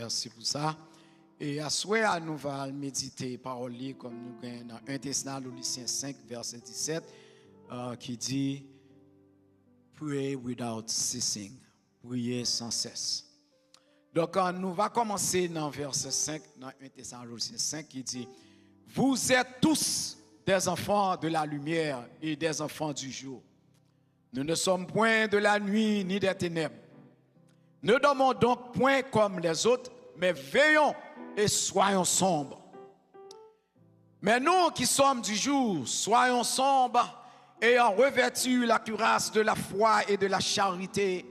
merci pour ça. Et à souhait, nous allons méditer parole comme nous gagnons dans 1 Thessaloniciens 5, verset 17, qui dit Pray without ceasing. Priez sans cesse. Donc, nous allons commencer dans verset 5, dans 1 Thessaloniciens 5, qui dit Vous êtes tous des enfants de la lumière et des enfants du jour. Nous ne sommes point de la nuit ni des ténèbres. Ne dormons donc point comme les autres, mais veillons et soyons sombres. Mais nous qui sommes du jour, soyons sombres, ayant revêtu la cuirasse de la foi et de la charité,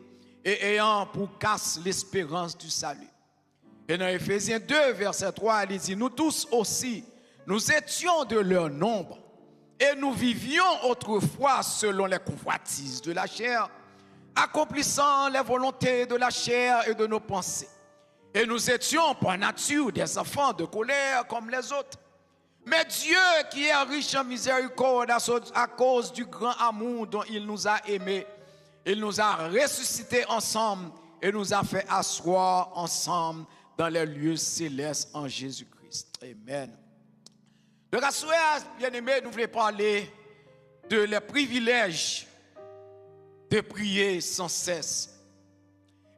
et ayant pour casse l'espérance du salut. Et dans Éphésiens 2, verset 3, il dit, nous tous aussi, nous étions de leur nombre, et nous vivions autrefois selon les convoitises de la chair, accomplissant les volontés de la chair et de nos pensées. Et nous étions par nature des enfants de colère comme les autres. Mais Dieu, qui est riche en miséricorde à cause du grand amour dont il nous a aimés, il nous a ressuscités ensemble et nous a fait asseoir ensemble dans les lieux célestes en Jésus-Christ. Amen. Donc, à souhait, bien-aimés, nous voulons parler de les privilèges de prier sans cesse.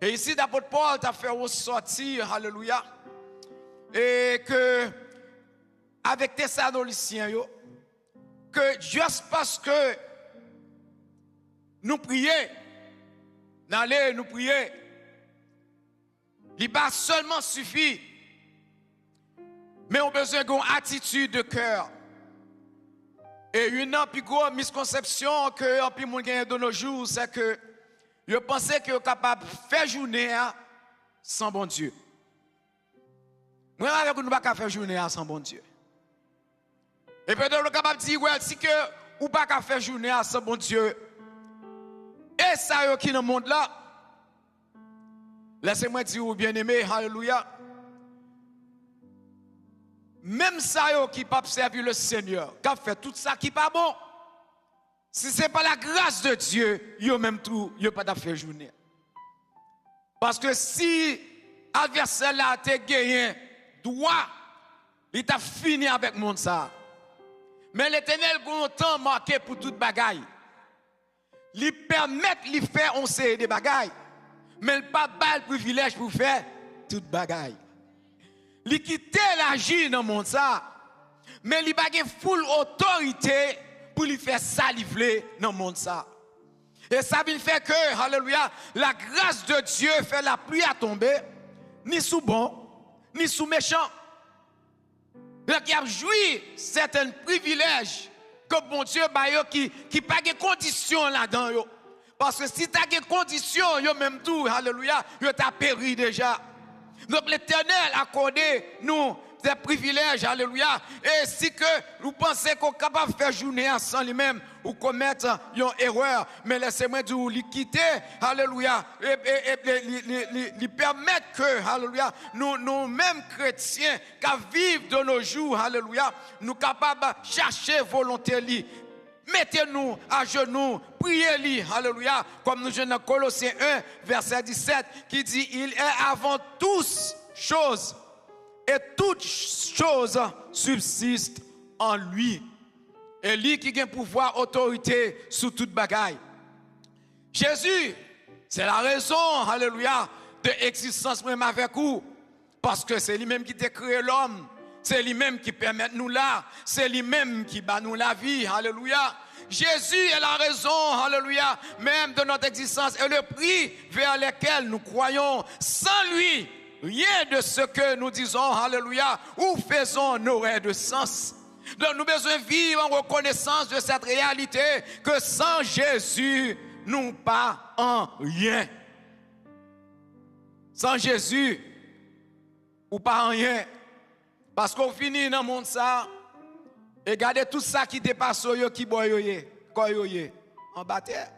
Et ici, l'apôtre Paul t'a fait ressortir, alléluia, et que, avec Thessaloniciens, que juste parce que nous prions, n'allez nous prier, il n'est pas seulement suffit, mais on a besoin d'une attitude de cœur. Et une plus grosse misconception que un peu de monde gagne de nos jours, c'est que je pensais que vous êtes capable de faire journée sans bon Dieu. Moi, je ne peux pas faire journée sans bon Dieu. Et peut-être vous êtes capable de dire, ouais, si que vous ne pouvez pas faire journée sans bon Dieu, et ça qui est dans le monde là, laissez-moi dire, bien aimé, alléluia. Même ça qui ne peut pas servir le Seigneur, qui a fait tout ça qui n'est pas bon. Si ce n'est pas la grâce de Dieu, il même tout, il pas faire journée. Parce que si l'adversaire là t'a gagné droit, il t'a fini avec le monde ça. Mais l'Éternel a un temps marqué pour toute bagaille. Il permet de faire on sait des bagailles, mais il pas le privilège pour faire toute bagaille. Il quitte l'agir dans le monde ça, mais il n'a pas full autorité pour lui faire saliver dans le monde ça. Et ça veut faire que, alléluia, la grâce de Dieu fait la pluie à tomber, ni sous bon, ni sous méchant. Il a joui certains privilèges que bon Dieu qui pas de conditions là-dedans. Parce que si tu as des conditions, yo même tout, alléluia, yo t'a péri déjà. Donc l'Éternel a accordé nous des privilèges, alléluia. Et si que vous pensez qu'on est capable de faire journée sans lui-même ou commettre une erreur, mais laissez-moi dire, lui quitter, alléluia, et lui permettre que, alléluia, nous-mêmes chrétiens, qui vivent de nos jours, alléluia, nous capables de chercher volonté lui. Mettez-nous à genoux, priez-lui, alléluia, comme nous jouons dans Colossiens 1, verset 17, qui dit, il est avant toutes choses, et toutes choses subsistent en lui. Et lui qui a pouvoir, autorité sur toute bagaille. Jésus, c'est la raison, alléluia, de l'existence même avec vous. Parce que c'est lui-même qui a créé l'homme. C'est lui-même qui permet nous là. C'est lui-même qui bat nous la vie. Alléluia. Jésus est la raison, alléluia, même de notre existence. Et le prix vers lequel nous croyons. Sans lui, rien de ce que nous disons, alléluia, ou faisons n'aurait de sens. Donc nous devons vivre en reconnaissance de cette réalité que sans Jésus, nous pas en rien. Sans Jésus, ou pas en rien. Parce qu'on finit dans le monde ça, et regardez tout ça qui dépasse, qui boyoye, en bataille.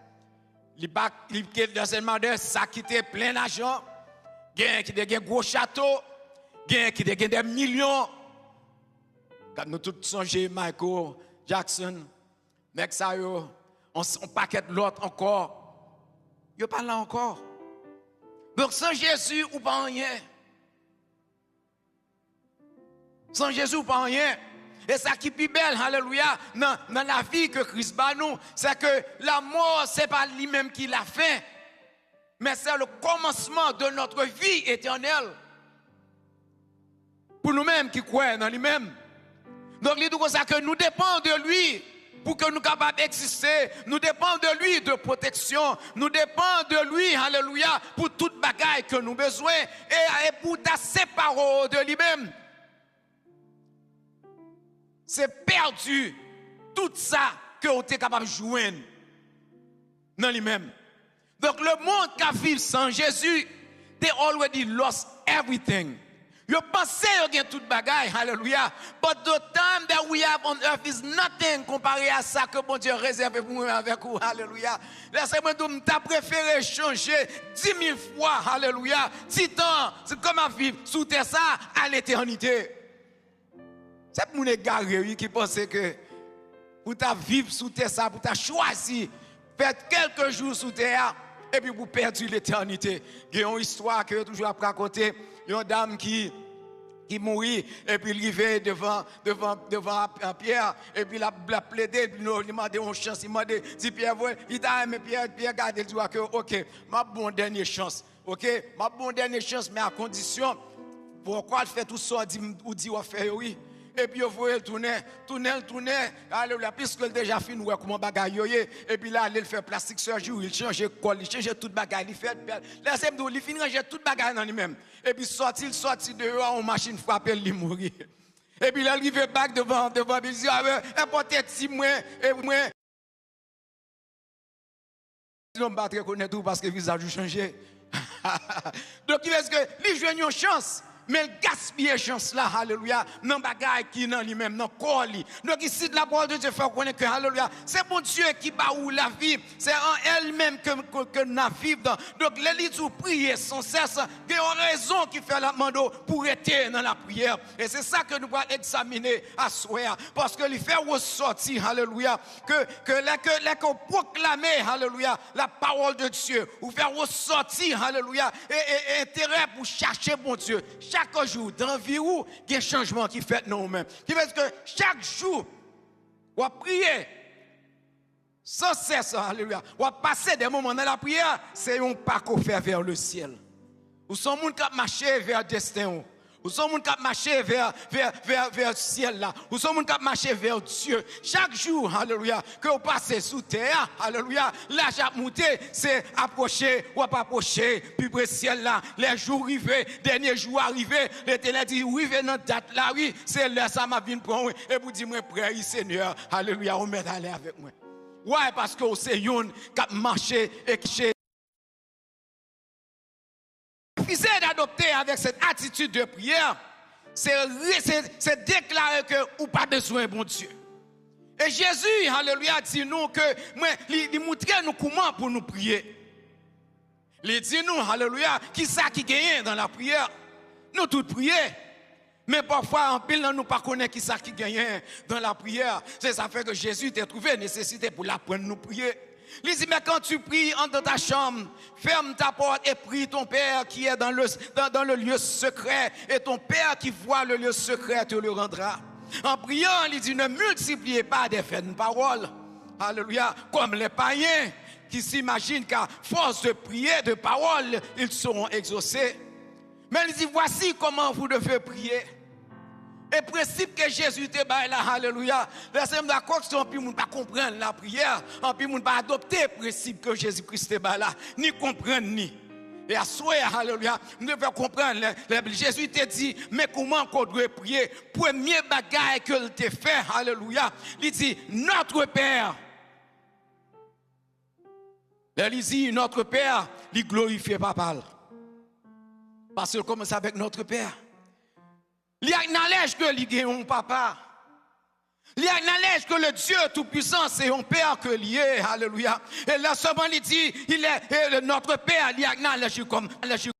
Il y a dans une demande ça qui était plein d'argent, qui a des gros châteaux, qui a des millions. Quand nous tous songeons Michael Jackson, mec ça on paquette l'autre encore. Yo pas là encore. Donc sans Jésus ou pas rien. Sans Jésus, pas rien. Et ça qui est plus belle, alléluia, dans la vie que Christ bat nous, c'est que la mort, ce n'est pas lui-même qui l'a fait, mais c'est le commencement de notre vie éternelle. Pour nous-mêmes qui croyons dans lui-même. Donc, il dit comme ça que nous dépendons de lui pour que nous soyons capables d'exister. Nous dépendons de lui de protection. Nous dépendons de lui, alléluia, pour toute bagaille que nous avons besoin. Et pour ta séparer de lui-même. C'est perdu tout ça que vous êtes capable de joindre dans lui-même. Donc, le monde qui vit sans Jésus, they already lost everything. You pensez que vous toute bagaille, hallelujah. But the time that we have on earth is nothing comparé à ça que bon Dieu réserve pour nous avec vous, hallelujah. Laissez-moi dire, tu préféré changer 10 000 fois, hallelujah. 10 ans, c'est comme à vivre sous terre ça à l'éternité. C'est pour les égarés qui pensent que pour ta vivre sous terre ça, pour ta choisir, faire quelques jours sous terre, et puis pour perdre l'éternité. Il y a une histoire que je toujours à raconter. Il y a une dame qui mourit, et puis il arrive devant Pierre, et puis il a plaidé, puis il a demandé une chance. Il m'a dit, Pierre, il a aimé Pierre, regarde, il dit, ok, ma bonne dernière chance, ok, ma bonne dernière chance, mais à condition, pourquoi il fait tout ça, ou dit, on fait oui. Et puis, vous voyez, tourner, alléluia, puisque déjà fini, comment bagaille, et puis là, il fait plastique surgery, il change col, il change toute bagaille, il fait, là, il finit de changer toute bagaille dans lui-même. Et puis, sorti dehors, en machine frappe, il mourit. Et puis là, il arrive back devant, il dit, peut-être si moi, et moi, je ne vais pas te reconnaître tout parce que le visage a changé. Donc, il veut que, il joue une chance. Mais il gaspille chance là, alléluia, dans bagaille qui dans lui-même, dans corps lui. Donc ici de la parole de Dieu fait connaître que alléluia, c'est bon Dieu qui bat où la vie, c'est en elle-même que nous vivons dans. Donc les lits où prier sans cesse, il y a une raison qui fait la demande pour être dans la prière. Et c'est ça que nous allons examiner à soir, parce que il fait ressortir, alléluia, que qu'on proclame, alléluia, la parole de Dieu, ou faire ressortir, alléluia, et intérêt pour chercher bon Dieu. Chaque jour, dans la vie, il y a un changement qui fait nous-mêmes. Qui fait que chaque jour, on va prier sans cesse, alléluia. On va passer des moments dans la prière, c'est un pas qu'on fait vers le ciel. Ou son monde qui marche vers le destin. Ou son monde qui marche vers le ciel là. Ou son monde qui marche vers Dieu. Chaque jour, alléluia, que vous passez sous terre, alléluia, là j'ai monté, c'est approcher ou pas approcher, puis le ciel là, les jours arrivés, derniers jours arrivés, l'Éternel dit, oui, venez dans date là, oui, c'est là, ça m'a venu prendre, et vous dites, moi, prêt, Seigneur, alléluia, on met aller avec moi. Ouais, parce que c'est un qui marche et qui d'adopter avec cette attitude de prière, c'est déclarer que ou pas besoin bon Dieu. Et Jésus, alléluia, dit nous que il montre nous comment pour nous prier. Il dit nous, alléluia, qui ça qui gagne dans la prière. Nous tous prier. Mais parfois, en pile, nous ne connaissons pas qui ça qui gagne dans la prière. C'est ça fait que Jésus t'a trouvé nécessité pour l'apprendre nous prier. Il dit, mais quand tu pries dans ta chambre, ferme ta porte et prie ton Père qui est dans le lieu secret. Et ton Père qui voit le lieu secret te le rendra. En priant, il dit, ne multipliez pas des vaines paroles. Alléluia. Comme les païens qui s'imaginent qu'à force de prier, de paroles, ils seront exaucés. Mais il dit, voici comment vous devez prier. Et principe que Jésus te baille là, alléluia. Laissez-moi d'accord que on peut pas comprendre la prière, on peut pas adopter le principe que Jésus-Christ te baille là, ni comprendre ni. Et à souhait, alléluia, nous devons comprendre. Jésus te dit, mais comment qu'on doit prier? Premier bagage que il te fait, alléluia. Il dit, notre Père. Il dit, notre Père, il glorifie Papa. Parce qu'il commence avec notre Père. Il acknowledge que il est un papa. Il acknowledge que le Dieu Tout-Puissant, c'est un Père que il est. Alléluia. Et là seulement il dit, il est notre Père. Il acknowledge comme Dieu.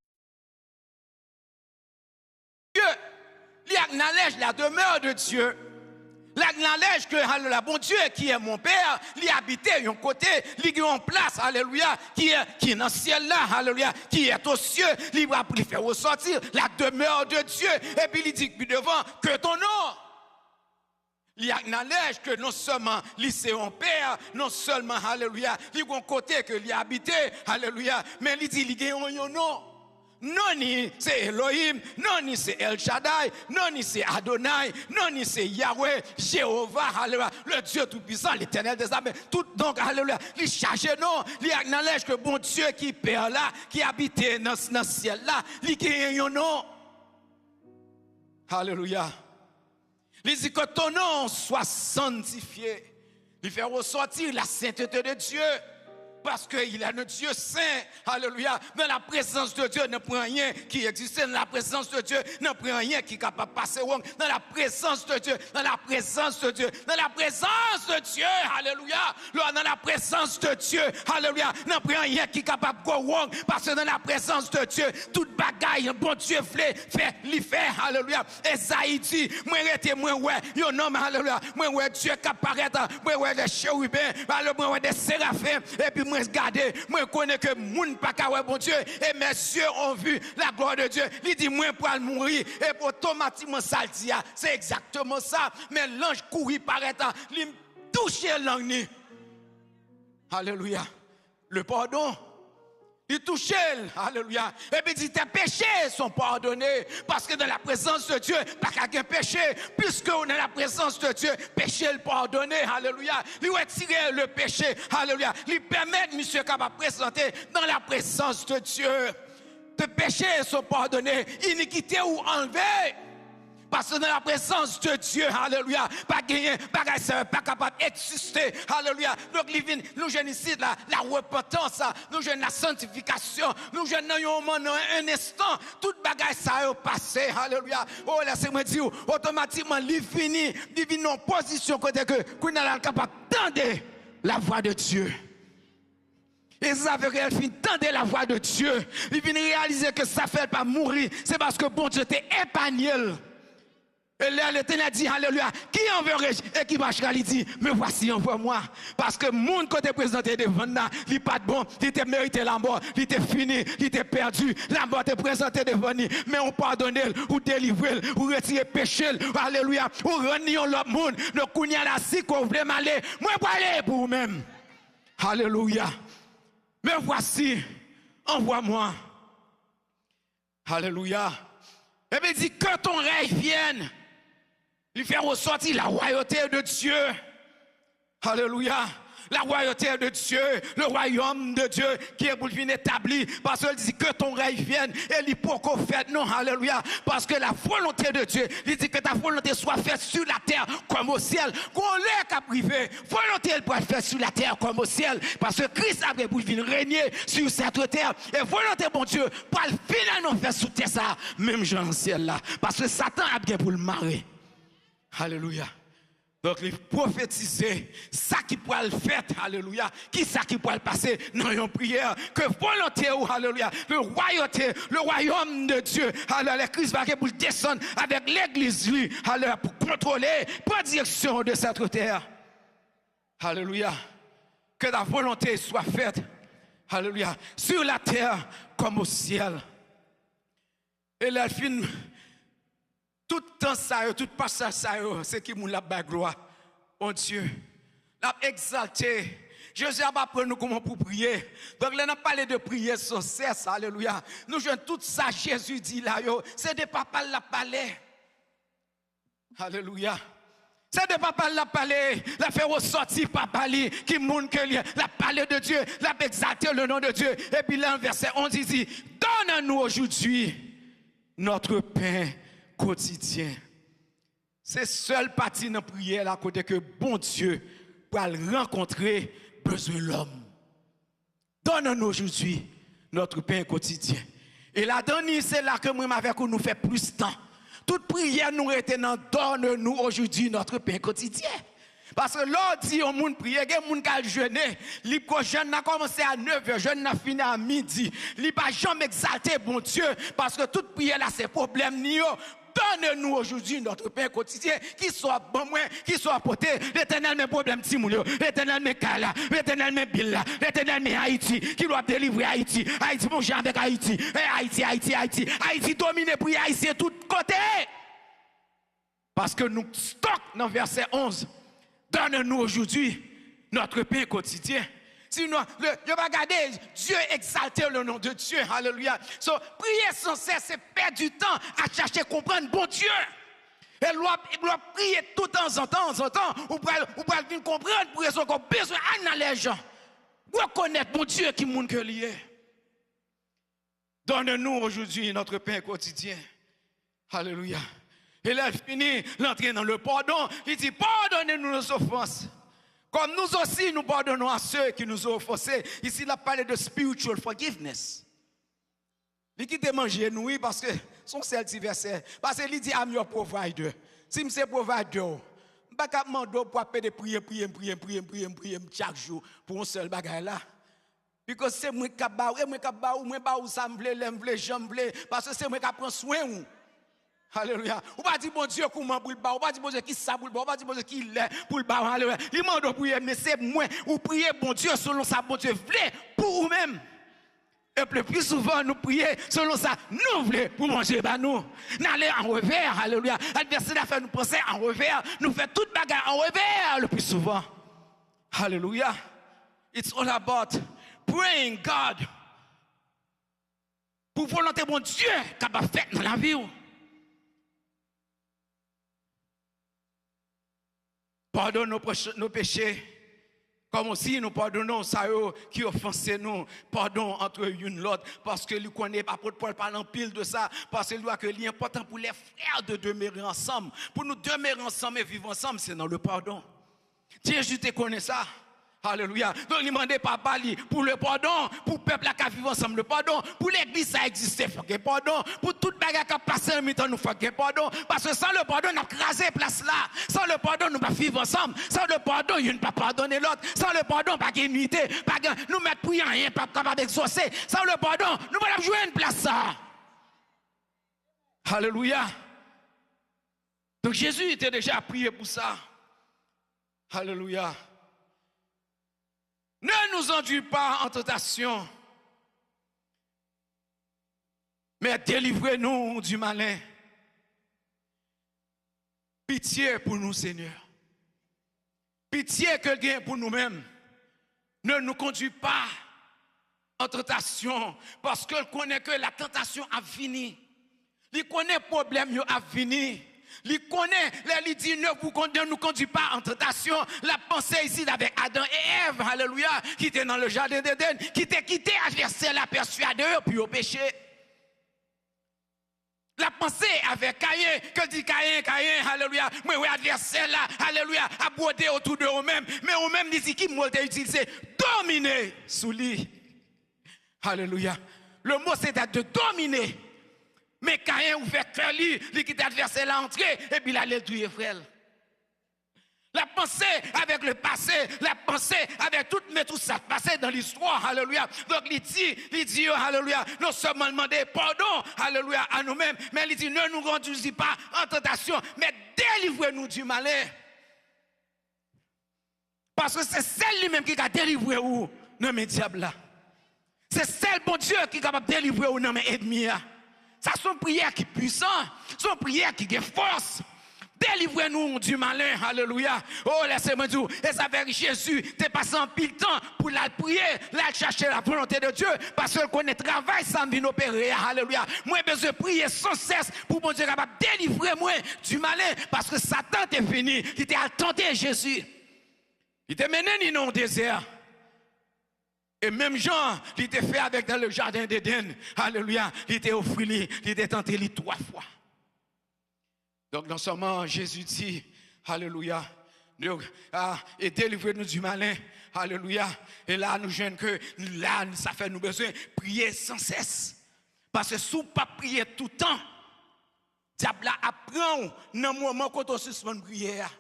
Il acknowledge la demeure de Dieu. l'acknowledge que, alléluia, bon Dieu qui est mon Père, il habite un côté, il est en place, alléluia, qui est dans le ciel là, alléluia, qui est au cieux, il va faire ressortir la demeure de Dieu. Et puis il dit, puis devant, que ton nom. Il acknowledge que non seulement il c'est un père, non seulement, alléluia, il y a un côté que il habite, alléluia, mais il dit, il y a un nom. Non ni c'est Elohim, non ni c'est El Shaddai, non ni c'est Adonai, non ni c'est Yahweh, Jéhovah, alléluia, le Dieu tout-puissant, l'éternel des armées. Tout donc, alléluia, il charge non, il acknowledge que bon Dieu qui père là, qui habite dans le ciel là, il y a un nom. Alléluia. Il dit que ton nom soit sanctifié. Il fait ressortir la sainteté de Dieu. Parce qu'il est un Dieu saint. Alléluia. Dans la présence de Dieu, ne prend rien qui existe. Dans la présence de Dieu, ne prend rien qui est capable de passer. Dans la présence de Dieu, dans la présence de Dieu, dans la présence de Dieu. Alléluia. Dans la présence de Dieu. Alléluia. Ne prend rien qui est capable de go. Parce que dans la présence de Dieu, toute bagaille, bon Dieu fait, l'y fait. Alléluia. Esaïe dit, moi, arrêtez, moi, ouais, yon homme, alléluia. Moi, ouais, Dieu qui apparaît, moi, ouais, des chérubins, moi, ouais, des séraphins, et puis, moi, regardez, moi, connais que moun pas ka bon Dieu, et mes yeux ont vu la gloire de Dieu. Il dit, moi, pour mourir, et pour automatiquement, ça le dit, c'est exactement ça. Mais l'ange courit paraît, il touche l'ange. Alléluia. Le pardon. Il touche, alléluia. Et puis il dit, tes péchés sont pardonnés. Parce que dans la présence de Dieu, pas qu'à péché. Puisque on est dans la présence de Dieu, péché le pardonné, alléluia. Lui retirer le péché, alléluia. Lui permettre, monsieur, capable de présenter dans la présence de Dieu. Tes péchés sont pardonnés. Iniquité ou enlevée. Parce que dans la présence de Dieu, alléluia, pas gagner, pas capable d'exister, alléluia. Donc, nous jeunes ici, la repentance, nous jeunes la sanctification, nous jeunes dans un instant, toute bagaille ça a passé, alléluia. Oh, laissez-moi dire, automatiquement, il finit en position côté que nous sommes capables d'entendre la voix de Dieu. Et ça fait qu'elle finit d'entendre la voix de Dieu. Il vient réaliser que ça fait pas mourir, c'est parce que bon Dieu t'est épargné. Et là, l'Éternel dit, alléluia, qui enverrai-je? Et qui marchera, il dit, me voici, envoie-moi. Parce que mon côté présenté devant nous, il n'est pas de bon, il t'a mérité la mort, il t'a fini, il t'a perdu, la mort t'est présentée devant nous. Mais on pardonne, ou délivre, ou retire péché, alléluia, ou renier l'autre monde, le kounya la si qu'on voulait m'aller, moi pour aller pour vous-même. Alléluia. Me voici, envoie-moi. Alléluia. Et bien il dit, que ton règne vienne. Il fait ressortir la royauté de Dieu. Alléluia. La royauté de Dieu, le royaume de Dieu qui est pour venir établi. Parce qu'il dit que ton règne vienne et il pour qu'on fasse. Non, alléluia. Parce que la volonté de Dieu, il dit que ta volonté soit faite sur la terre comme au ciel. Qu'on l'ait qu'à privé. Volonté, elle peut être faite sur la terre comme au ciel. Parce que Christ a pour venir régner sur cette terre. Et volonté, bon Dieu, pour finalement faire sous terre ça, même dans le ciel là. Parce que Satan a bien pour le marrer. Alléluia. Donc, il prophétiser ça qui pourra le faire, alléluia. Qui ça qui pourra le passer dans une prière. Que volonté, alléluia. Le royaume de Dieu, alléluia. Christ va pour descendre avec l'église, lui, alléluia, pour contrôler, pour direction de cette terre. Alléluia. Que la volonté soit faite, alléluia, sur la terre comme au ciel. Et la fin. Tout temps ça, tout passage ça, c'est qui moun la ba gloire. Oh Dieu, l'a exalté. Jésus a pas pour nous comment pour prier. Donc là, on a parlé de prier sans cesse, alléluia. Nous jouons tout ça, Jésus dit là, c'est de papa la parler. Alléluia. C'est de papa la parler, la faire ressortir papa li, qui moun que la parler de Dieu, la exalter le nom de Dieu. Et puis là, verset 11, il dit, donne-nous aujourd'hui notre pain quotidien. C'est seule partie dans la prière là côté que bon Dieu pour rencontrer besoin de l'homme. Donne-nous aujourd'hui notre pain quotidien. Et la dernière, c'est là que moi avec nous fait plus de temps. Toute prière nous était dans donne-nous aujourd'hui notre pain quotidien. Parce que l'autre dit au monde prier, il y a des gens qui jeûner. Les jeûne a commencé à 9h, jeûne a fini à midi. Il n'a pas jamais exalté bon Dieu. Parce que toute prière là, c'est problème. donne-nous aujourd'hui notre pain quotidien, qui soit bon moins, qui soit apporté. L'Éternel mes problèmes Timoulio, l'Éternel mes Kala, l'Éternel mes Billa, l'Éternel mes Haïti, qui doit délivrer Haïti. Haïti, mon Jean avec Haïti. Haïti dominé pour Haïti de tous côtés. Parce que nous stockons dans verset 11. Donne-nous aujourd'hui notre pain quotidien. Sinon, je vais regarder, Dieu exalter le nom de Dieu. Alléluia. So, prier sans cesse, c'est perdre du temps à chercher à comprendre bon Dieu. Et doit prier tout de temps en temps. Ou pour venir comprendre pour raison qu'on a besoin dans les gens. Reconnaître mon Dieu qui monde que lié. Donne-nous aujourd'hui notre pain quotidien. Alléluia. Et là, il finit l'entrée dans le pardon. Il dit, pardonnez-nous nos offenses. Comme nous aussi, nous pardonnons à ceux qui nous ont offensés. Ici, il a parlé de spiritual forgiveness. Il dit de manger, nous, parce que son seul petit verset. Parce qu'il dit, I'm your provider. Si je suis provider, je ne vais pas demander pour prier chaque jour pour un seul bagage là. Parce que c'est moi qui vais ça me plaît, j'aime plaît, parce que c'est moi qui prends soin. Alléluia. Ou pas dire bon Dieu comment pour le bas, ou pas dire bon Dieu qui ça pour le bas, ou pas dire bon Dieu qui l'est pour le bas. Alléluia. Il m'a demandé prier, mais c'est moi ou prier bon Dieu selon ça bon Dieu voulait pour vous-même. Et plus souvent nous prier selon ça nous voulons pour manger bah nous. N'aller en revers. Alléluia. L'adversaire a fait nous penser en revers, nous fait toute bagarre en revers le plus souvent. Alléluia. It's all about praying God pour volonté bon Dieu capable de faire dans la vie. Pardonne nos péchés, comme aussi nous pardonnons ça qui offensent nous. Pardon entre une et l'autre, parce que nous connaissons apôtre Paul parlant pile de ça, parce que que l'important pour les frères de demeurer ensemble, pour nous demeurer ensemble et vivre ensemble, c'est dans le pardon. Dieu, je te connais ça. Alléluia. Donc, il demandait papa pour le pardon, pour le peuple qui vit ensemble, le pardon, pour l'église, ça existe, il faut que pardon, pour toute bagarre qui a passé en mi-temps, nous faut que pardon, parce que sans le pardon, nous avons crasé la place là. Sans le pardon, nous ne pouvons pas vivre ensemble. Sans le pardon, il ne peut pas pardonner l'autre. Sans le pardon, pas d'unité, nous ne mettons plus rien, pas capable d'exaucer. Sans le pardon, nous ne pouvons pas jouer une place ça. Alléluia. Donc, Jésus était déjà prié pour ça. Alléluia. Ne nous enduis pas en tentation, mais délivrez-nous du malin. Pitié pour nous, Seigneur. Pitié que gain pour nous-mêmes. Ne nous conduis pas en tentation, parce que connaît que la tentation a fini. Il connaît le problème a fini. Il connaît, il dit, ne nous conduis pas en tentation. La pensée ici avec Adam et Ève, alléluia, qui étaient dans le jardin d'Éden, qui étaient quittés, adversaire la persuadé, puis au péché. La pensée avec Caïn, que dit Caïn, alléluia, moi, oui, adversaire là, alléluia, a brodé autour de eux-mêmes, mais eux-mêmes, ils disent qui m'a utilisé, dominer sous lui. Alléluia. Le mot c'est de dominer. Mais Caïn ouvert cœur lui qui t'a adversé l'entrée, et puis il allait tuer frère. La pensée avec le passé, la pensée avec tout ça passé dans l'histoire, alléluia. Donc il dit, alléluia, non seulement demander pardon, alléluia, à nous-mêmes, mais il dit, ne nous conduisez pas en tentation, mais délivrez-nous du malin. Parce que c'est celle lui-même qui a délivré ou non mais diable là. C'est celle bon Dieu qui est capable de délivrer ou non mais ennemi. Ça, son prière qui est puissant, son prière qui a force. Délivrez-nous du malin, alléluia. Oh, laissez-moi dire, et ça fait Jésus, t'es passé en pile temps pour la prier, la chercher la volonté de Dieu, parce que qu'on est travail sans venir opérer, alléluia. Moi, j'ai besoin de prier sans cesse pour mon Dieu capable de délivrer moi du malin, parce que Satan t'est venu, il t'a tenté Jésus. Il t'a mené dans le désert. Et même Jean, il était fait avec dans le jardin d'Éden. Alléluia. Il était offert, il était tenté 3 fois. Donc, non seulement Jésus dit, alléluia, et délivrez-nous du malin. Alléluia. Et là, nous jeunes que là, ça fait nous besoin de prier sans cesse. Parce que si vous ne pas prier tout le temps, diable apprend dans le moment quand on suspend la prière.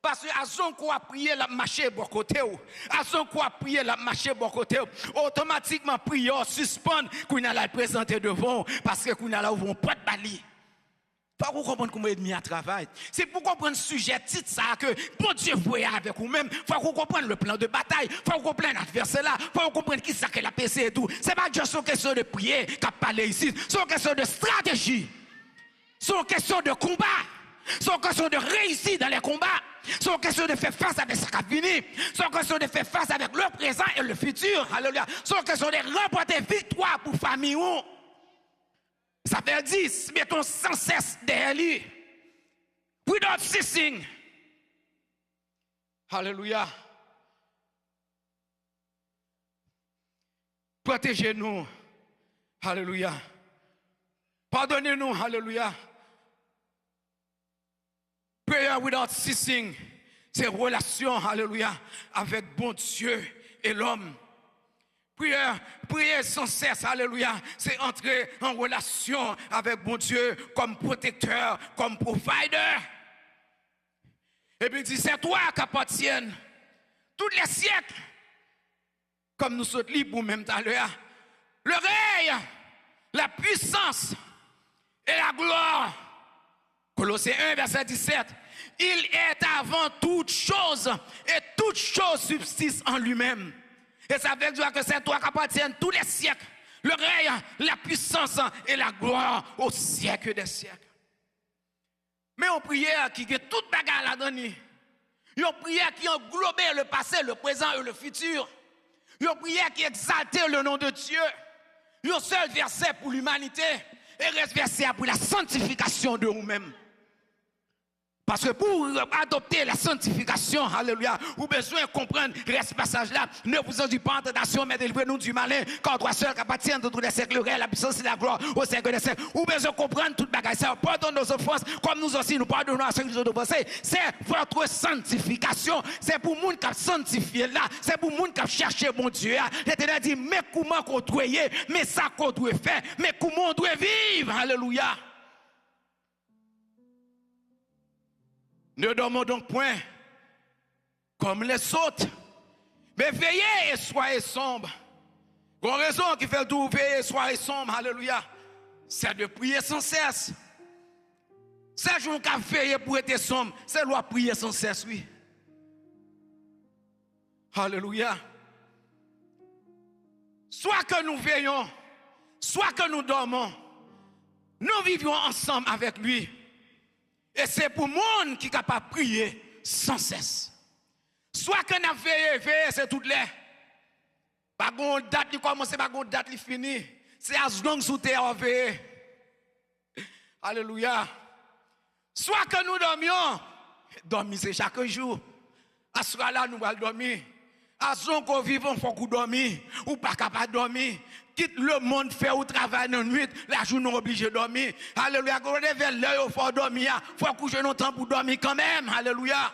Parce que à son quoi prier la marcher bon côté à son quoi prier la marcher bon côté automatiquement prière suspend qu'on a la présenter devant parce que qu'on a là où on pas de bali Faut qu'on comprenne comment ennemi à travail. C'est pour comprendre le sujet titre ça que bon Dieu voyait avec vous-même. Faut qu'on comprenne le plan de bataille. Faut qu'on comprenne l'adversaire là. Faut qu'on comprenne qui ça qu'elle a PC et tout. C'est pas juste une question de prier qu'a parlé ici. C'est une question de stratégie. C'est une question de combat. C'est une question de réussir dans les combats. C'est une question de faire face avec ce qui a fini. C'est une question de faire face avec le présent et le futur. Alléluia. C'est une question de remporter victoire pour famille. Ça veut dire, mettons sans cesse derrière lui. Without ceasing. Alléluia. Protégez-nous. Alléluia. Pardonnez-nous. Alléluia. Prayer without ceasing. C'est relation, alléluia, avec bon Dieu et l'homme. Prière sans cesse, alléluia, c'est entrer en relation avec bon Dieu comme protecteur, comme provider. Et puis il dit, c'est toi qui appartiennent tous les siècles, comme nous sommes libres même tout à l'heure. Le règne, la puissance et la gloire. Colossiens 1, verset 17. Il est avant toute chose et toute chose subsiste en lui-même. Et ça veut dire que c'est toi qui appartiennent tous les siècles, le règne, la puissance et la gloire au siècle des siècles. Mais on prière qui est toute bagarre là-dedans. Une prière qui englobe le passé, le présent et le futur. Une prière qui exalte le nom de Dieu. Un seul verset pour l'humanité et reste verset pour la sanctification de vous-même. Parce que pour adopter la sanctification, alléluia, vous avez besoin de comprendre ce passage-là. Ne vous en dites pas en tentation, mais délivrez-nous du malin, car toi seul qui appartient de tous les siècles, la puissance et la gloire au siècle des siècles. Vous avez besoin de comprendre toute bagaille. Ça pardonne nos offenses, comme nous aussi nous pardonnons à ceux qui nous ont offensés. C'est votre sanctification. C'est pour les gens qui ont sanctifié là. C'est pour les gens qui ont cherché mon Dieu. L'Éternel dit, mais comment qu'on doit y aller, mais ça qu'on doit faire, mais comment on doit vivre. Alléluia. Ne dormons donc point comme les autres, mais veillez et soyez sombres. Une raison qui fait tout veiller et soyez sombres, alléluia, c'est de prier sans cesse. C'est jour qu'à veiller pour être sombre, c'est loi prier sans cesse, oui. Alléluia. Soit que nous veillons, soit que nous dormons, nous vivions ensemble avec lui. Et c'est pour le monde qui est capable de prier sans cesse. Soit que nous veillons, c'est toutes les. Pas de date qui commence, pas de date qui finit. C'est à ce long sous terre veiller. Alléluia. Soit que nous dormions, dormir c'est chaque jour. À ce là nous allons dormir. À ce qu'on vivons, il faut qu'on dormir. Ou pas capable de dormir. Quitte le monde fait au travail dans la nuit, la journée obligé de dormir. Alléluia. Quand on est vers l'heure, il faut dormir. Il faut coucher longtemps pour dormir quand même. Alléluia.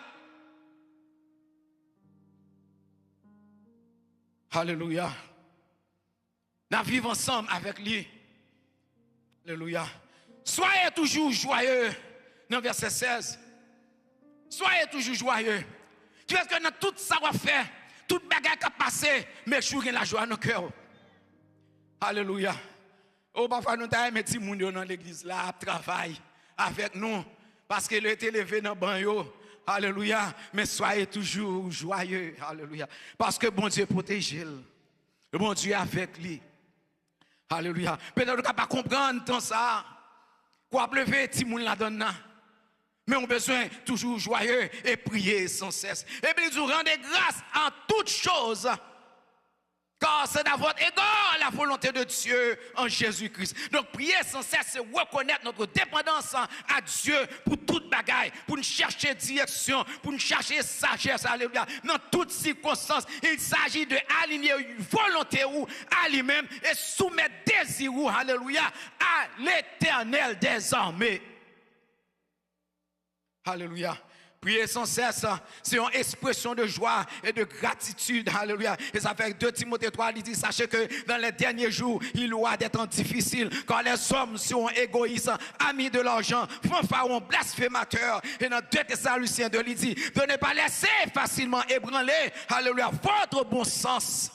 Alléluia. Nous vivons ensemble avec lui. Alléluia. Soyez toujours joyeux. Dans verset 16. Soyez toujours joyeux. Tu vois que dans tout ça qu'on fait, toute bagarre qui a passé, mais je suis la joie dans le cœur. Alléluia. Oh, parfois nous avons mis des gens dans l'église là, à travailler avec nous, parce qu'il a été levé dans le banc. Alléluia. Mais soyez toujours joyeux. Alléluia. Parce que bon Dieu protège. Le bon Dieu est avec lui. Alléluia. Peut-être qu'on ne peut pas comprendre tant ça. Quoi pleuver, petit monde là-dedans. Mais on a besoin toujours joyeux et prier sans cesse. Et puis nous rendez grâce en toutes choses. Car c'est dans votre égard la volonté de Dieu en Jésus-Christ. Donc prier sans cesse, c'est reconnaître notre dépendance à Dieu pour toute bagaille, pour nous chercher direction, pour nous chercher sagesse. Alléluia. Dans toutes circonstances, il s'agit de aligner une volonté à lui-même et soumettre désir, alléluia, à l'Éternel des armées. Alléluia. Prier sans cesse, c'est une expression de joie et de gratitude. Alléluia. Et ça fait 2 Timothée 3, il dit, sachez que dans les derniers jours, il y aura des temps difficiles, car les hommes seront égoïstes, amis de l'argent, fanfarons, blasphémateurs. Et dans 2 Thessaloniciens 2, il dit, de ne pas laisser facilement ébranler, alléluia, votre bon sens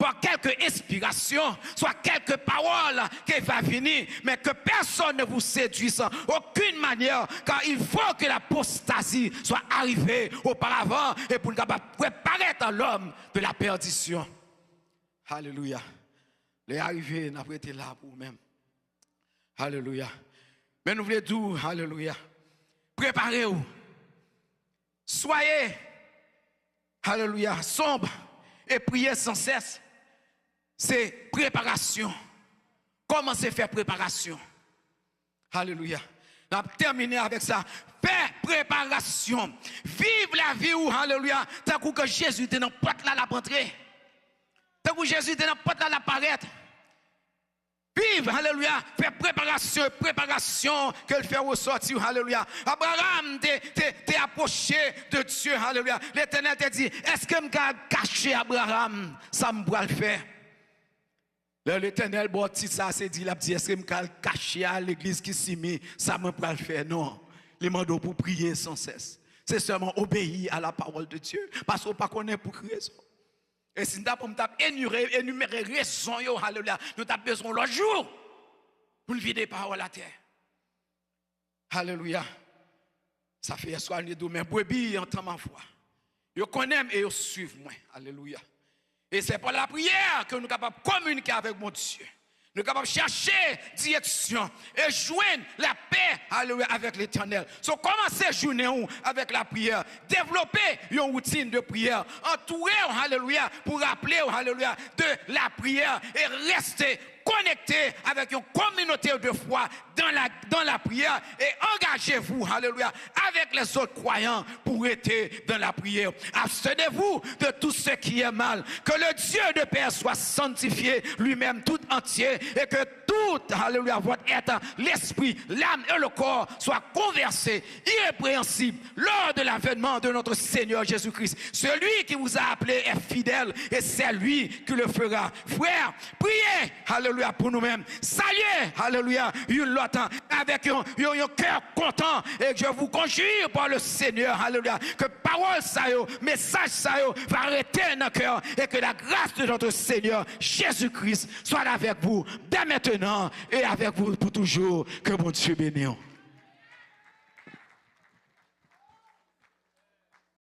par quelque inspiration, soit quelques paroles qui va venir, mais que personne ne vous séduise en aucune manière, car il faut que l'apostasie soit arrivée auparavant et pour préparer dans l'homme de la perdition. Alléluia. Les arrivés n'a pas été là pour vous-même. Alléluia. Mais nous voulons dire, alléluia, préparez-vous. Soyez, alléluia, sombre et priez sans cesse. C'est préparation. Comment c'est faire préparation? Alléluia. On va terminer avec ça. Fais préparation. Vive la vie où, alléluia, tant que Jésus était dans la porte là, la rentrer. Tant que Jésus était dans la porte là, la paraître. Vive, alléluia, fais préparation que le fait ressortir, alléluia. Abraham t'es approché de Dieu, alléluia. L'Éternel te dit, est-ce que je vais cacher Abraham? Ça me doit le faire. L'Éternel, bon, ça c'est dit, est-ce que je vais cacher à l'église qui s'y met? Ça me doit le faire. Non, les mandats pour prier sans cesse. C'est seulement obéir à la parole de Dieu. Parce qu'on ne connaît pas pour raison. Et si nous avons énuméré raison, alléluia, nous avons besoin l'autre jour pour le vider par la terre. Alléluia. Ça fait soir les deux, mais brebis entend ma voix. Ils connaissent et ils suivent moi. Alléluia. Et c'est par la prière que nous sommes capables de communiquer avec mon Dieu. Nous sommes capables de chercher direction et joindre la paix, alléluia, avec l'Éternel. So, commencez la journée avec la prière. Développer une routine de prière. Entourer, alléluia, pour rappeler, alléluia, de la prière et rester connecté avec une communauté de foi dans la prière et engagez-vous, alléluia, avec les autres croyants pour être dans la prière. Abstenez-vous de tout ce qui est mal. Que le Dieu de paix soit sanctifié lui-même tout entier et que tout, alléluia, votre être, l'esprit, l'âme et le corps soient conversés, irrépréhensibles lors de l'avènement de notre Seigneur Jésus-Christ. Celui qui vous a appelé est fidèle et c'est lui qui le fera. Frère, priez, alléluia, pour nous-mêmes. Saluez, alléluia, une l'autre avec un cœur content et je vous conjure par le Seigneur, alléluia, que parole ça, message ça, va arrêter dans le cœur et que la grâce de notre Seigneur Jésus-Christ soit avec vous dès maintenant et avec vous pour toujours. Que mon Dieu bénisse.